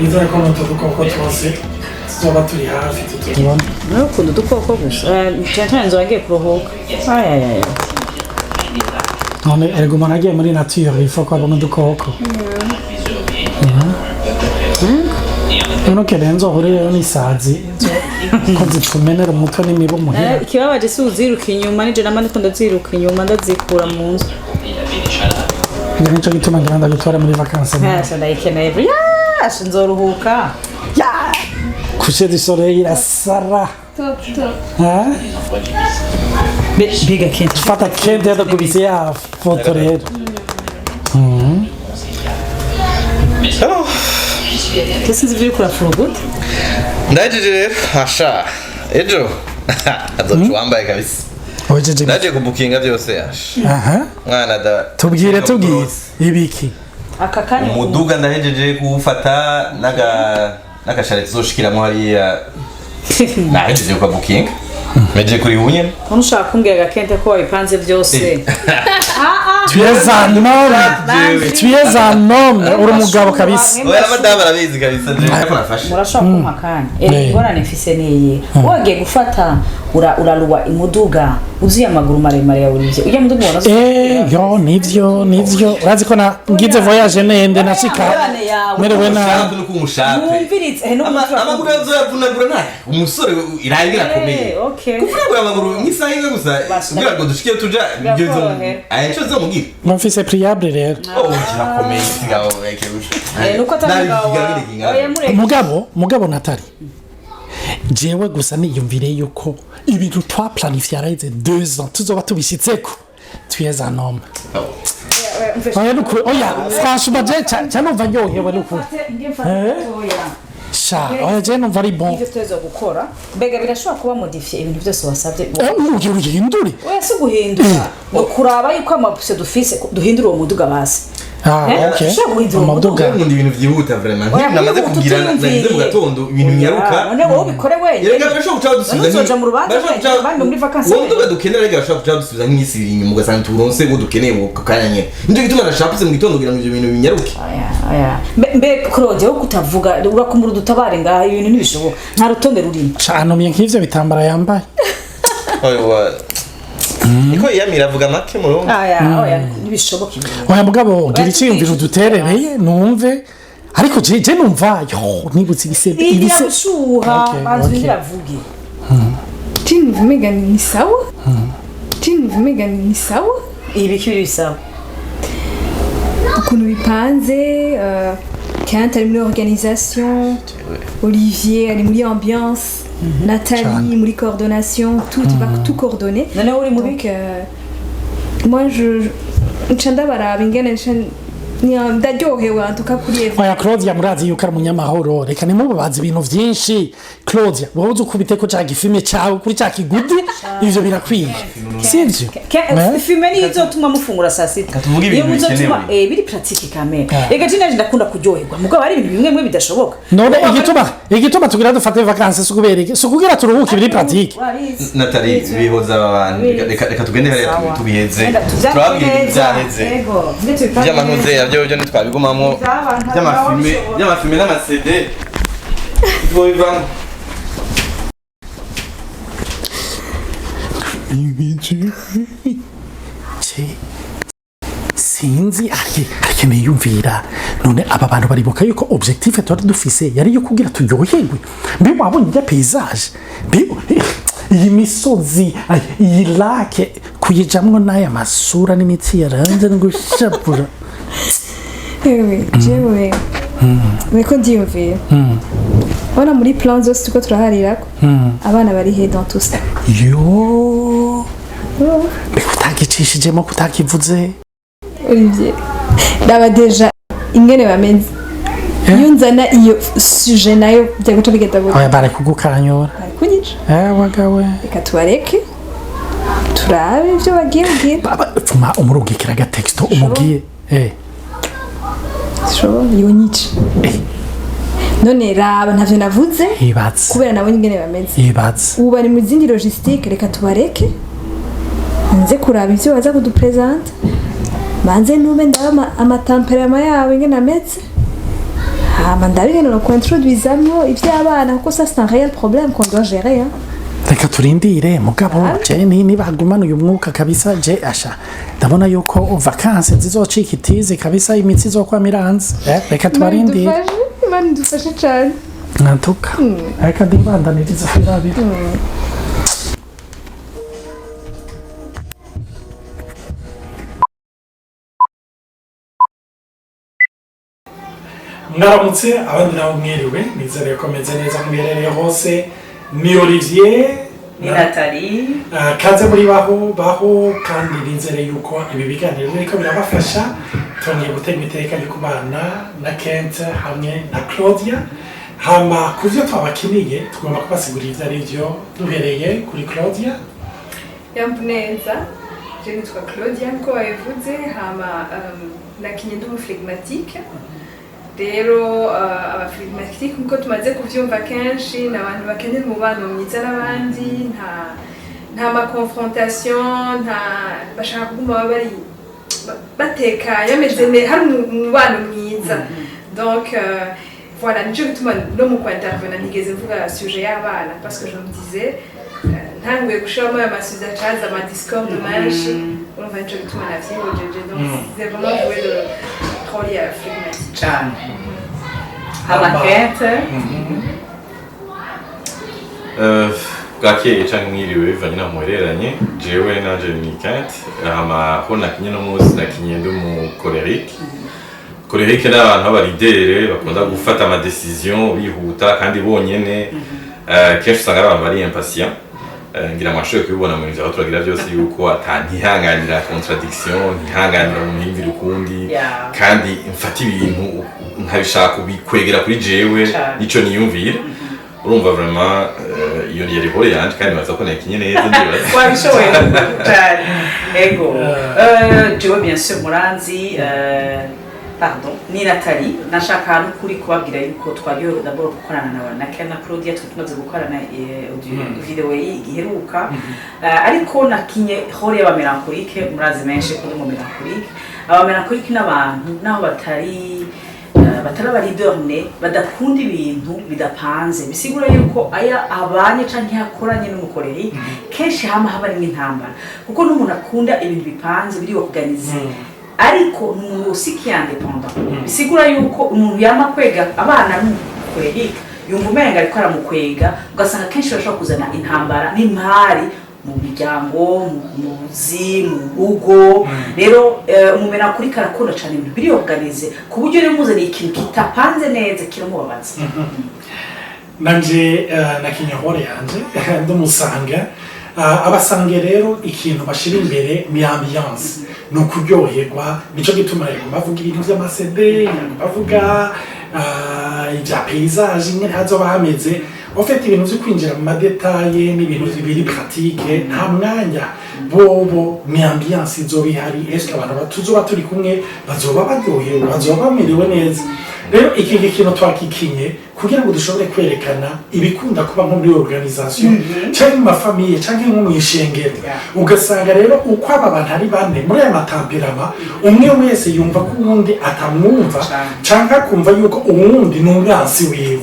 Nizere ko n'utu dukoko twose tuzoba turi hafi tutubona. N'ukuntu dukoko gusa cyane nzongeye kuruhuka. None ergo umuntu agiye muri nature il faut ko abona udukoko. Uno che benzo hurire n'isazi ko zitumenera umutwe n'imibu muhira. Ikibabaje si uziruka inyuma nije namane ko ndaziruka inyuma ndazikura mu nzu. Ngira nico gituma ngira ndagutwara muri vacances. Ntacyo ndayikeneye. Yash nzoruhuka. Ya! Coucher du soleil la sara. Top. Hein? Biga kente. Fata kente da kubise ya foto rero. Kesi ziviri kura frugut. Ndaje hasha. Ejo. Azocu wambaye kabisa. Ojeje. Ndaje kubukinga byose yasha. Aha. Mwana da. Tubwire ibiki. Aka kanya Umuduga ndahejeje kuwufata n'agashare tuzoshikiramo hariya. Ndahejeje kwa bukinga. Meje kuri unye. unushaka kumbwira gakente ko wabipanze byose. Tu es un homme. Uri umugabo kabisa. Oya abadamu barabizi kabisa je ko nafashe. Murashaka kumpa kanya. Ngorane mfise niyi. Wagiye gufata uraruwa imuduga uziye amaguru maremare ya Olivier. Ujya muduga wanazo. Yo nivyo. Urazi ko ngize voyage nende nashika. Merewe na Numviritse amaguru yazoyavunagura naye umusore irangira komeye. Kuvunagura amaguru nk'isaha gusa kugira ngo dushike tuja ibyo zo. Ayecho zo mugira. Mfise priable rero. Kirakomeye sigaho nuko mugabo natari. Jewe gusa niyumvire yuko ibintu twa planifier areze 2 ans tuzoba tubishitseko. Tu es un homme. Oya, franchement, je numva nyohewe n'ukuri. Sha, oya je numva ari bon. Ivyo tuzo gukora. Mbega birashobora kuba modifier ibintu byose wasabye. Uhindure. Oya si guhindura. No kuraba yuko amapuse dufise duhindura uwo muduga basi. Okay. Umuduga ndi ibintu byihuta vraiment. Namaze kugira nagize mu gatondo ibintu nyaruka. None wowe bikore wenyine. Yerega birashobora kuca dusubiza. Uzoja mu rubanza bandi muri vacances. Wowe dukenera rega birashobora kuca dusubiza nk'isiri inyuma ugasanga turonse ngo dukeneye mu kanya nyene. Nje gituma nashapuse mu gitondo kugira ngo ibyo bintu binyaruke. Aya. Mbe Claude wo kutavuga urakumura dutabare ngaha ibintu nibishoboka. Nta rutonde rurimo. Canomye nk'ivyo bitambara yambaye. Oya. Niko yamira avuga make mu rundi. Oya nibishoboka. Oya mugabo gira icyiyumviro duterereye numve ariko je numva yo nibutse ibisebe ibishuha banzu biravuge. Tini vumega ni sawa? Tini vumega ni sawa? Ibikiri bisawa. Ukuntu bipanze Kent ari muri organisation, Olivier ari muri ambiance, Nathalie muri coordination, tout va tout coordonner. Donc moi je nchanda baraba ingene ndaryohewe antuka kuri Eva. Oya Claudia murazi yuko ari umunyamahoro reka nimubabaza ibintu byinshi. Claudia wowe uzi ukubite ko cya gifime cyawe kuri cya kigudi ivyo birakwiye sivyo? Filme ni izotuma mufungura saa sita. Iyo muzotuma biri pratique kamera. Ega jina ndakunda kuryoherwa mugabo ari ibintu bimwe bidashoboka. None igituma tugira dufate vacances sukubereke sukugira turuhuke biri pratique. Nathalie bihoza abantu reka tugende hariya tubiheze. Turabwira ibyaheze. By'amanuze byo ntitwabigumamo by'amafilme n'amasede bivamo sinzi akeneye yumvira none aba bantu baribuka yuko objectif twari dufise yari yo kugira turyoherwe mbe wabonye ya paysage iyi misozi iyi lake kuyijamwo n'aya masura n'imitsi yaranze ngushapura. Jewe weko ndiyumvira abana muri plan zose tuko turaharirako abana bari he dans tout ça yo kutagicishijemo kutakivuze Olivier daba deja ingene bamenze yunzana iyo sujet nayo bya guca bigenda gute. Oya bare kugukanyura kunyica wagawe reka tubareke turabe ibyo bagiye ubwira tuma umurungikira agatexto umubwiye Sure, yonyica none raba ntavyo navuze ibatse kubera nabo ingene bameze ibatse ubu bari mu zindi logistique reka tubareke nze kuraba ivyo baza kudupresenta banze nube ndaba amatemperama yabo ingene ameze hama ndabigene no kuintroduisamo ivy'abana kuko ça c'est un réel problème qu'on doit gérer hein. reka turindire mugabo je nibagumana uyu mwuka kabisa je asha ndabona yuko vacances zizocika itize kabisa imitsi izokwa miranze reka tubarindire Imana idufashe cyane ntuka reka ndibandaniriza firabira mwaramutse abandi nabo mwiriwe nizere ko meze neza mwiherereye hose ni Olivier ni Nathalie kaze muri baho kandi nizere yuko ibi biganiro biriko birabafasha tongeye gutega iteka ryo kubana na Kent hamwe na Claudia hama kuvyo twabakiniye tugomba kubasigurira ivyo arivyo duhereye kuri Claudia yambuneza je nitwa Claudia ko bavuze hama nakinye ndi phlegmatique rero abaflegmatique nkuko tumaze kuvyumva kenshi n'abantu bakeneye umubano mwiza n'abandi nta ma confrontation nta bashaka kuguma bari batekanye bameze hari umubano mwiza donc voilà nico gituma no mu intervenir nigeze mvuga sujet y'abana parce que je me disais ntanguye gushiramo ama sujet acaza ama discord menshi urumva nico gituma navyihojeje donc c'est vraiment jouer le rôle ya phlegmatique cyane abakete bwakeye cyangwa mwiriwe bivanye na muhereranye jewe nanje ni Kent hama ho nakinye no musi nakinye ndi mu colérique n'abantu b'abaridere bakunda gufata ama decision bihuta kandi bonyene kenshi usanga abantu bari impatient ngira amashoye kubibona mu nzira turagira byose yuko atantihanganira contradiction ntihanganira mu mpimbi rukundi kandi mfata ibintu nkabishaka kubikwegera kuri jewe nico niyumvira urumva vraiment iyo ni yari hore yanje kandi baza ko nakinye neza ndibaza wabishoboye cyane ego jewe bien sûr muranzi pardon ni Nathalie nashaka n'ukuri kubabwira yuko twagiye d'abord gukorana na Ken na Claudia tumaze gukorana video iheruka ariko nakinye hore y'abamelancholique murazi menshi kuri mu melancholique abamelancholique n'abantu naho batari leader ne badakunda ibintu bidapanze bisigura yuko aya abanye canke yakoranye n'umukoreri kenshi haba n'intambara kuko n'umuntu akunda ibintu bipanze biri organize ariko n'umuntu usiki independent bisigura yuko umuntu yama kwega abana n'umukoreri yumva umenga ariko aramukwega ugasanga kenshi bashobora kuzana intambara n'impari mu miryango mu buzi mu rugo rero umumena kuri karakunda cyane ibintu biri organize ku buryo rero muzaniye ikintu kitapanze neza kiramubabaza nanje nakinye hore yanje ndamusanga abasange rero ikintu bashira imbere ni ambiance no kuryoherwa nico gituma rero bavuga ibintu by'amasede bavuga ibya paysage nyine hazoba hameze ofite ibintu byo kwinjira mu madetaye n'ibintu biri pratique nta mwanya bobo ni ambiance izobihari eske abantu batuzoba turi kumwe bazoba baryohewe bazoba bamerewe neza rero iki kintu twakikinye kugira ngo dushobore kwerekana ibikunda kuba nko muri organisation cyangwa mu mafamiye cyangwa nko mu ishengero ugasanga rero uko aba bantu ari bane muri aya matamperama umwe wese yumva ko uwundi atamwumva cyangwa akumva yuko uwundi ni umwansi wiwe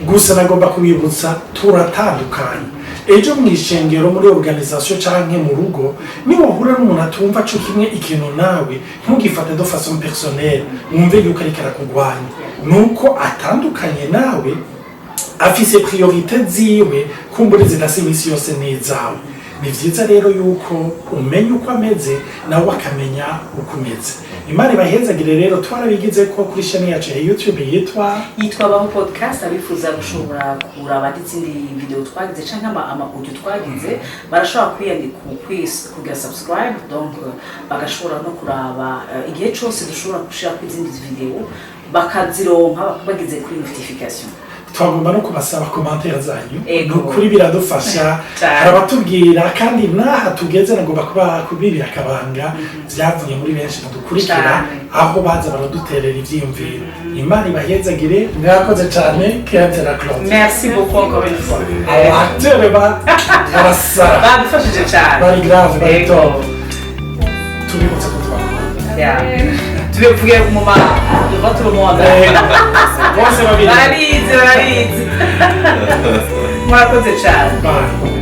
gusa nagomba kubibutsa turatandukanye ejo mu ishengero muri organisation cyangwa mu rugo niba uhura n'umuntu atumva cyo kimwe ikintu nawe ntugifate de façon personnelle wumve yuko ari karakugwanya nuko atandukanye nawe afise priorité ziwe kumbure zidasibisi yose n'izawe ni vyiza rero yuko umenya uko ameze nawe akamenya uko umeze imari bahezagire rero twarabigize ko kuri chaîne yacu ya YouTube yitwa Baho podcast abifuza gushobora kuraba izindi video twagize canke ama audio twagize barashobora kwiyandika kugira subscribe donc bagashobora no kuraba igihe cyose dushobora gushira ku izindi video bakazironka bagize kuri notification twagomba no kubasaba komantere zanyu Ego. nukuri biradufasha Cyane. arabatubwira kandi naha tugeze nagomba kubibira akabanga vyavuye muri benshi mudukurikira Cyane. aho baza baraduterera ivyiyumviro imana ibahezagire mwakoze cane Keatera Claude merci beaucoup encore une fois abaacteur barasara badufashije cyane bari grave bari Ego. top tubibutse ko twakora Yeah. tubivuge mu ma devant tout le monde bose babiri barizi murakoze cyane Bye.